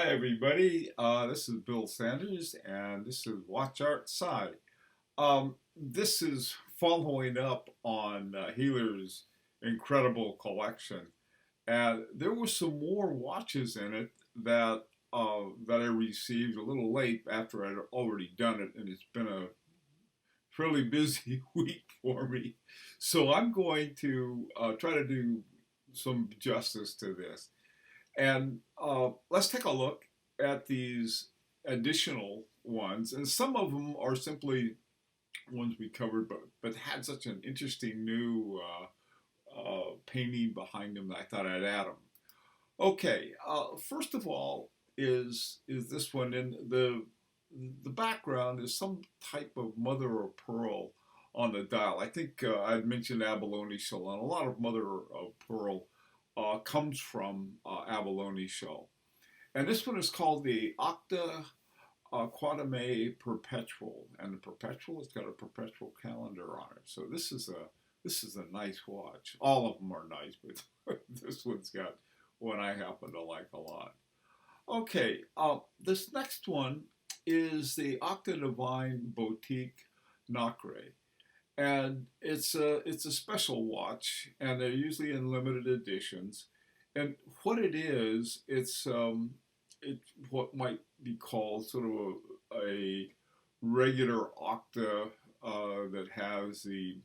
Hi everybody, this is Bill Sanders and this is WatchArtSci. This is following up on Healer's incredible collection, and there were some more watches in it that I received a little late after I'd already done it, and it's been a fairly busy week for me. So I'm going to try to do some justice to this. And let's take a look at these additional ones. And some of them are simply ones we covered, but had such an interesting new painting behind them that I thought I'd add them. Okay, first of all is this one, and the background is some type of mother of pearl on the dial. I think I'd mentioned abalone shell, and a lot of mother of pearl comes from abalone shell. And this one is called the Octa Quadame Perpetual, and the Perpetual has got a perpetual calendar on it. So this is a nice watch. All of them are nice, but this one's got one I happen to like a lot. Okay, this next one is the Octa Divine Boutique Nacre. And it's a special watch, and they're usually in limited editions. And what it is, it's what might be called sort of a regular octa that has the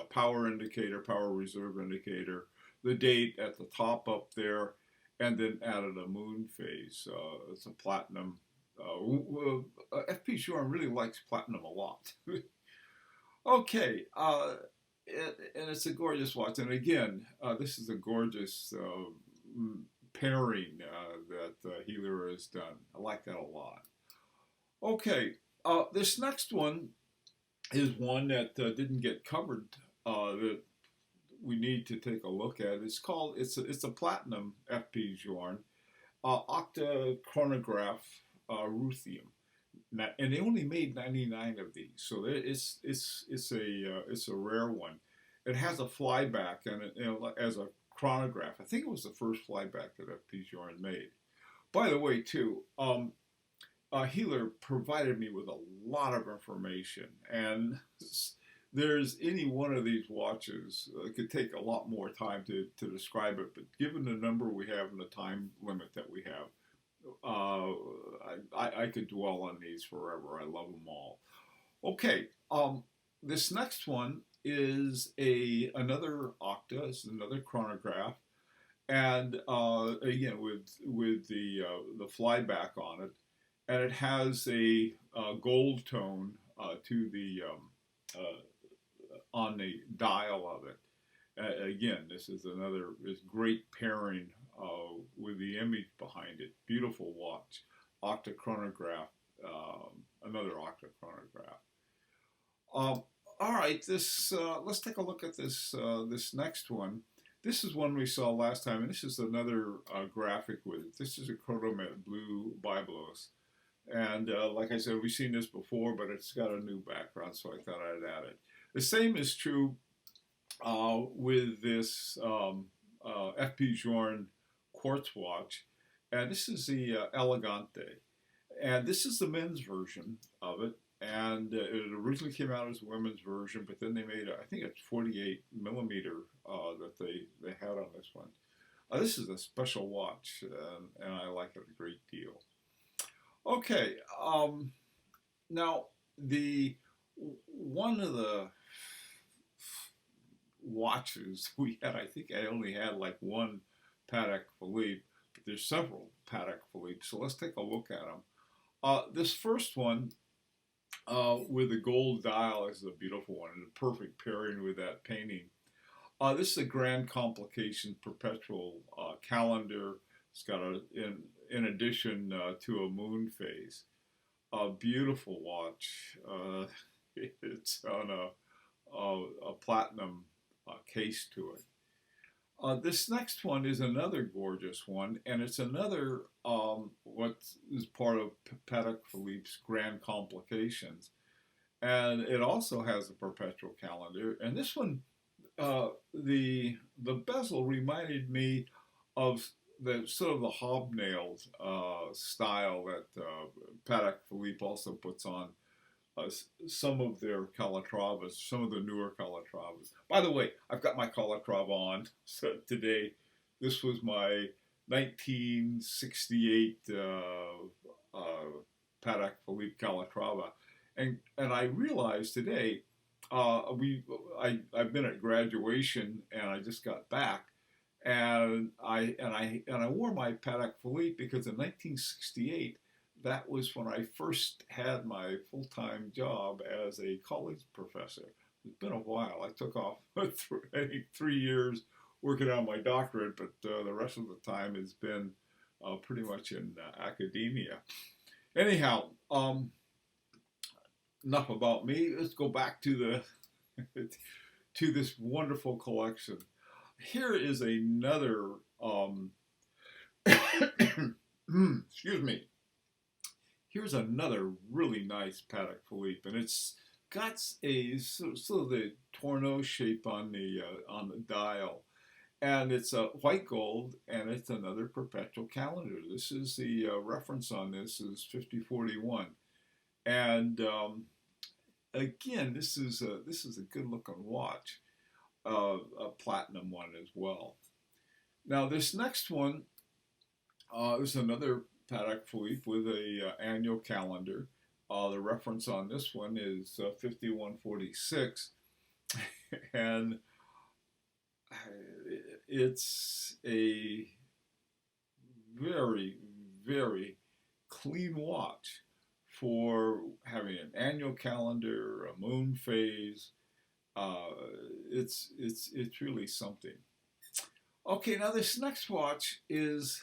power indicator, power reserve indicator, the date at the top up there, and then added a moon phase. It's a platinum. FP Journe really likes platinum a lot. Okay, and it's a gorgeous watch. And again, this is a gorgeous pairing that Healer has done. I like that a lot. Okay, this next one is one that didn't get covered that we need to take a look at. It's a platinum FP Journe, Octa Chronograph Ruthenium. And they only made 99 of these, so it's a rare one. It has a flyback and as a chronograph. I think it was the first flyback that FP Journe made. By the way, too, Healer provided me with a lot of information, and there's any one of these watches could take a lot more time to describe it. But given the number we have and the time limit that we have, I could dwell on these forever. I love them all. Okay, this next one is another octa. It's another chronograph, and again with the flyback on it, and it has a gold tone to the on the dial of it. Again, this is great pairing with the image behind it. Beautiful watch, octa chronograph, another octa chronograph. All right, let's take a look at this next one. This is one we saw last time, and this is another graphic with it. This is a Chronomet Blue Byblos, and like I said, we've seen this before, but it's got a new background, so I thought I'd add it. The same is true with this FP Journe quartz watch, and this is the Elegante, and this is the men's version of it, and it originally came out as a women's version, but then they made I think it's 48 millimeter that they had on this one. This is a special watch, and I like it a great deal. Okay, now one of the watches we had, I think I only had like one Patek Philippe, but there's several Patek Philippe, so let's take a look at them. This first one with the gold dial is a beautiful one, and a perfect pairing with that painting. This is a Grand Complication perpetual calendar. It's got in addition to a moon phase. A beautiful watch. It's on a platinum case to it. This next one is another gorgeous one, and it's another what is part of Patek Philippe's Grand Complications, and it also has a perpetual calendar. And this one, the bezel reminded me of the sort of the hobnailed style that Patek Philippe also puts on some of their Calatravas, some of the newer Calatravas. By the way, I've got my Calatrava on so today. This was my 1968 Patek Philippe Calatrava, and I realized today I've been at graduation and I just got back, and I wore my Patek Philippe because in 1968 that was when I first had my full-time job as a college professor. It's been a while. I took off I think 3 years working on my doctorate, but the rest of the time has been pretty much in academia. Anyhow, enough about me. Let's go back to the to this wonderful collection. Here is another. Excuse me. Here's another really nice Patek Philippe, and it's got a sort of the torneau shape on the dial, and it's a white gold, and it's another perpetual calendar. This is the reference on this is 5041, and again, this is a good looking watch, a platinum one as well. Now this next one is another Patek Philippe with a annual calendar. The reference on this one is 5146, and it's a very, very clean watch for having an annual calendar, a moon phase. Uh, it's really something. Okay, now this next watch is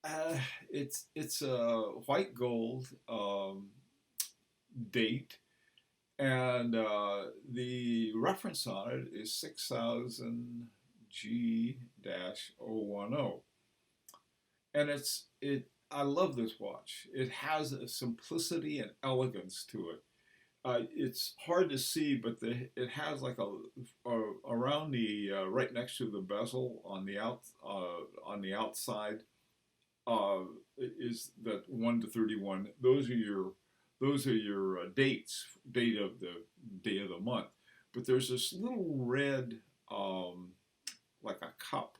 uh, it's a white gold date, and the reference on it is 6000 G-010, and it. I love this watch. It has a simplicity and elegance to it. It's hard to see, but it has like around the right next to the bezel on the outside uh, is that 1 to 31. Those are your dates, day of the month. But there's this little red like a cup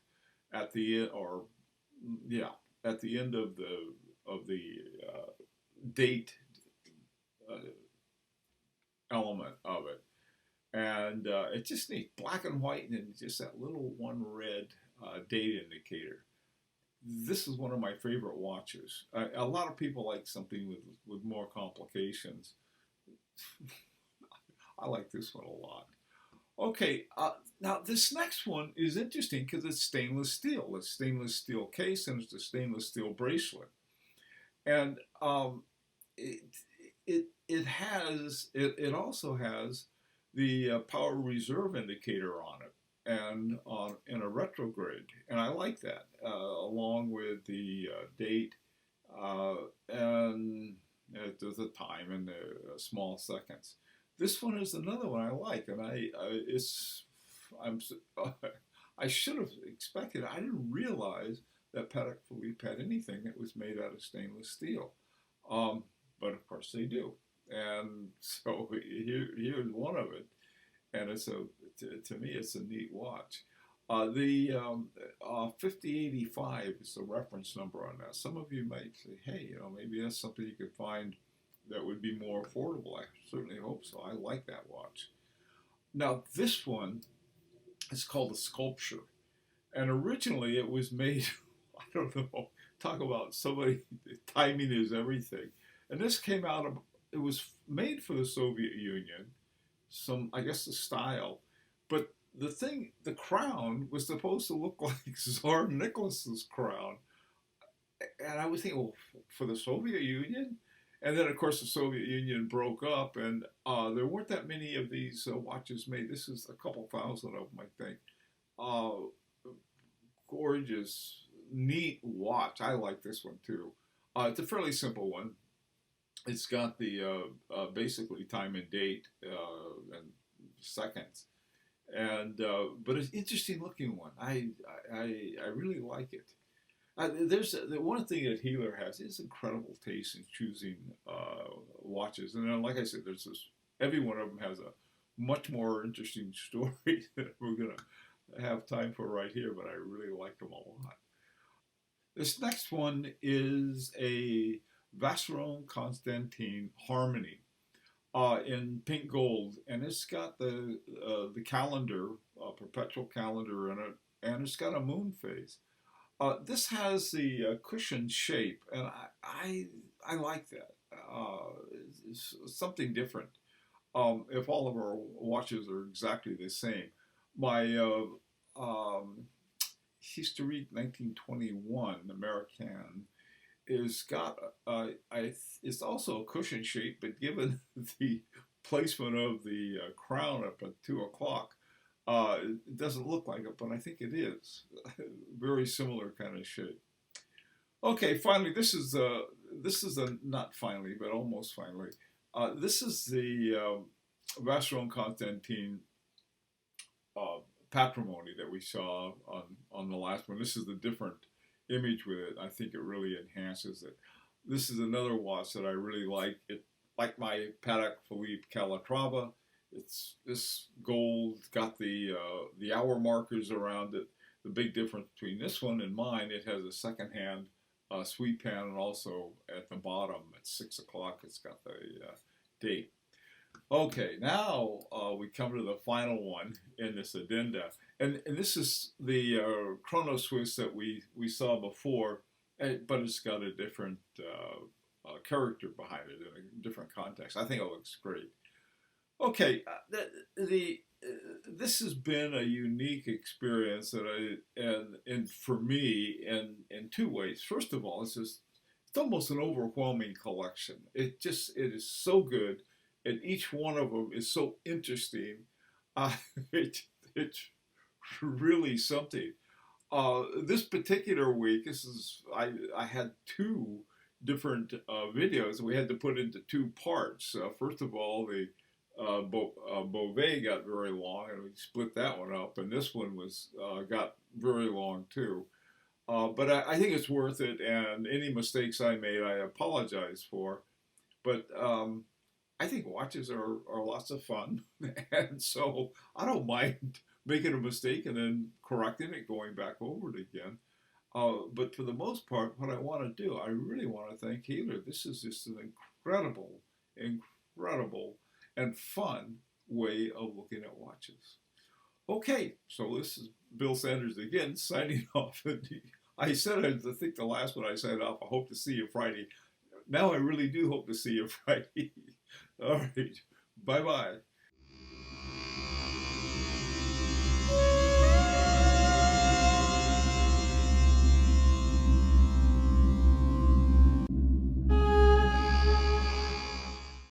at the end, or yeah, at the end of the date uh, element of it, and it's just neat, black and white, and just that little one red date indicator. This is one of my favorite watches. A lot of people like something with more complications. I like this one a lot. Okay, now this next one is interesting because it's stainless steel. It's stainless steel case and it's a stainless steel bracelet, and it it also has the power reserve indicator on it and on in a retrograde, and I like that along with the date uh, and there's a time and the small seconds. This one is another one I like, and it's I'm I should have expected. I didn't realize that Patek Philippe had anything that was made out of stainless steel, but of course they do. And so here's one of it, and to me it's a neat watch. The 5085 is the reference number on that. Some of you might say, hey, maybe that's something you could find that would be more affordable. I certainly hope so. I like that watch. Now, this one is called a sculpture. And originally it was made, I don't know, talk about somebody, timing is everything. And this came out of, it was made for the Soviet Union, I guess the style. But the crown was supposed to look like Tsar Nicholas's crown. And I was thinking, well, for the Soviet Union? And then, of course, the Soviet Union broke up, and there weren't that many of these watches made. This is a couple thousand of them, I think. Uh, Gorgeous, neat watch. I like this one too. It's a fairly simple one. It's got the basically time and date and seconds, and but it's an interesting looking one. I really like it. There's the one thing that Healer has is incredible taste in choosing watches, and then, like I said, there's this. Every one of them has a much more interesting story that we're gonna have time for right here, but I really like them a lot. This next one is a Vacheron Constantin Harmony in pink gold, and it's got the calendar, perpetual calendar in it, and it's got a moon phase. This has the cushion shape, and I like that. It's something different. If all of our watches are exactly the same, my Historique 1921 American is got it's also a cushion shape, but given the placement of the crown up at 2 o'clock, it doesn't look like it, but I think it is. Very similar kind of shape. Okay, finally, this is not finally, but almost finally. This is the Vacheron Constantin uh, patrimony that we saw on the last one. This is the different image with it. I think it really enhances it. This is another watch that I really like. It like my Patek Philippe Calatrava. It's this gold, got the hour markers around it. The big difference between this one and mine, it has a second hand sweep pan, and also at the bottom at 6 o'clock, it's got the date. Okay, now we come to the final one in this addenda, and this is the Chrono Swiss that we saw before, but it's got a different character behind it in a different context. I think it looks great. Okay, this has been a unique experience that and for me in two ways. First of all, it's almost an overwhelming collection. It is so good, and each one of them is so interesting. Uh, it, it's really something. This particular week, I had two different videos we had to put into two parts. First of all, the Beauvais got very long, and we split that one up, and this one got very long too. But I think it's worth it, and any mistakes I made, I apologize for. But I think watches are lots of fun, and so I don't mind making a mistake and then correcting it, going back over it again. But for the most part, what I want to do, I really want to thank Healer. This is just an incredible, and fun way of looking at watches. Okay, so this is Bill Sanders again, signing off. I said, I think the last one I signed off, I hope to see you Friday. Now I really do hope to see you Friday. All right, bye-bye.